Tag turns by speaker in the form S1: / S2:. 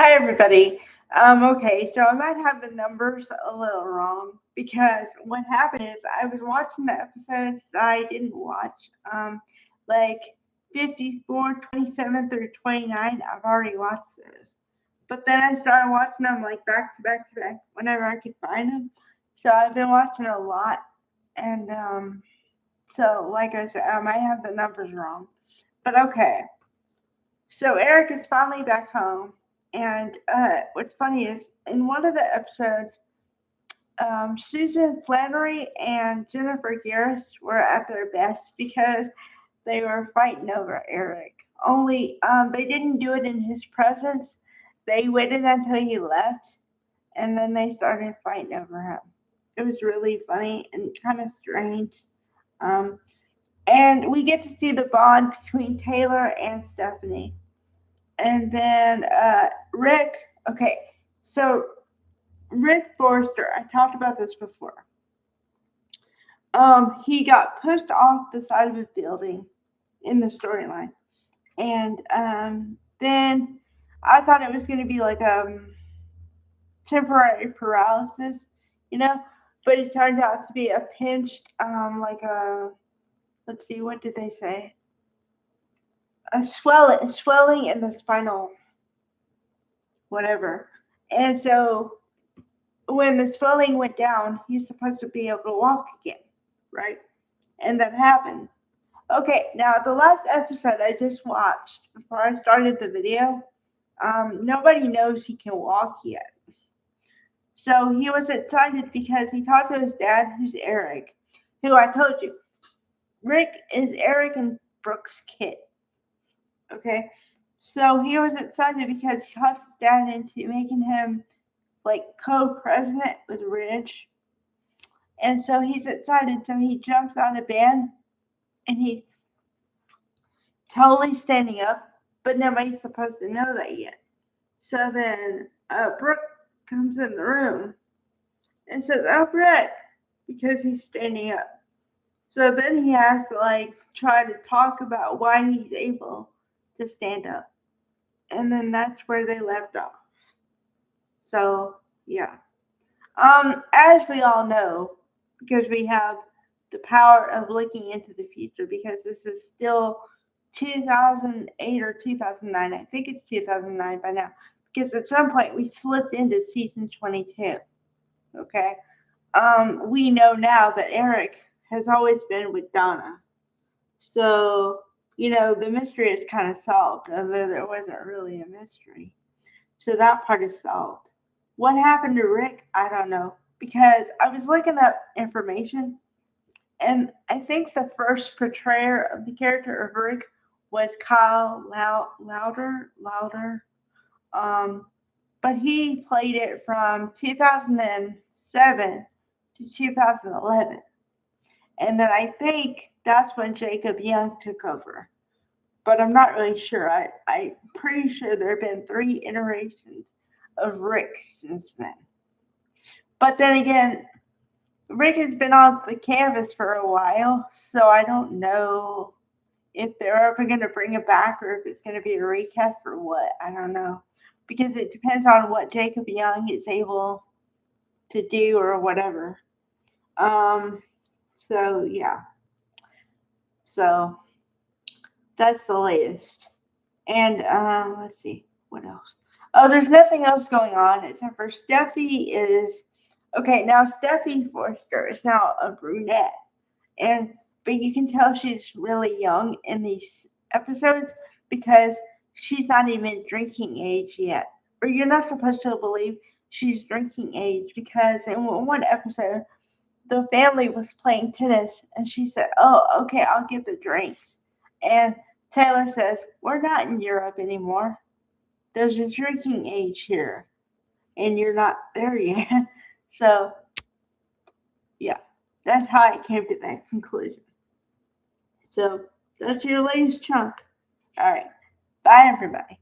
S1: Hi, everybody. Okay, so I might have the numbers a little wrong because what happened is I was watching the episodes that I didn't watch. Like 54, 27 through 29, I've already watched those. But then I started watching them like back to back to back whenever I could find them. So I've been watching a lot. And so, like I said, I might have the numbers wrong. But okay. So Eric is finally back home, and what's funny is in one of the episodes, Susan Flannery and Jennifer Garris were at their best because they were fighting over Eric. Only they didn't do it in his presence. They waited until he left, and then they started fighting over him. It was really funny and kind of strange. Um, and we get to see the bond between Taylor and Stephanie. And then Rick, okay, so Rick Forrester, I talked about this before. He got pushed off the side of a building in the storyline. And then I thought it was going to be like temporary paralysis, you know, but it turned out to be a pinched, like a, let's see, what did they say? A swelling in the spinal, whatever. And so when the swelling went down, he's supposed to be able to walk again, right? And that happened. Okay, now the last episode I just watched before I started the video, nobody knows he can walk yet. So he was excited because he talked to his dad, who's Eric, who I told you, Rick is Eric and Brooke's kid. Okay, so he was excited because he talked his dad into making him like co-president with Ridge. And so he's excited. So he jumps out of bed and he's totally standing up, but nobody's supposed to know that yet. So then Brooke comes in the room and says, "Oh, Rick," because he's standing up. So then he has to like try to talk about why he's able to stand up. And then that's where they left off. So yeah. As we all know, because we have the power of looking into the future, because this is still 2008 or 2009. I think it's 2009 by now, because at some point we slipped into season 22. Okay. We know now that Eric has always been with Donna. So, the mystery is kind of solved, although there wasn't really a mystery. So that part is solved. What happened to Rick? I don't know. Because I was looking up information, and I think the first portrayer of the character of Rick was Kyle Louder. Um, but he played it from 2007 to 2011. And then I think that's when Jacob Young took over. But I'm not really sure. I'm pretty sure there have been 3 iterations of Rick since then. But then again, Rick has been off the canvas for a while, so I don't know if they're ever going to bring it back or if it's going to be a recast or what. I don't know. Because it depends on what Jacob Young is able to do or whatever. So, yeah. So, that's the latest. And let's see. What else? Oh, there's nothing else going on except for Steffi is... Okay, now Steffi Forrester is now a brunette. But you can tell she's really young in these episodes because she's not even drinking age yet. Or you're not supposed to believe she's drinking age because in one episode, the family was playing tennis and she said, "Oh, okay, I'll get the drinks." And Taylor says, "We're not in Europe anymore. There's a drinking age here and you're not there yet." So, yeah, that's how I came to that conclusion. So, that's your latest chunk. All right. Bye, everybody.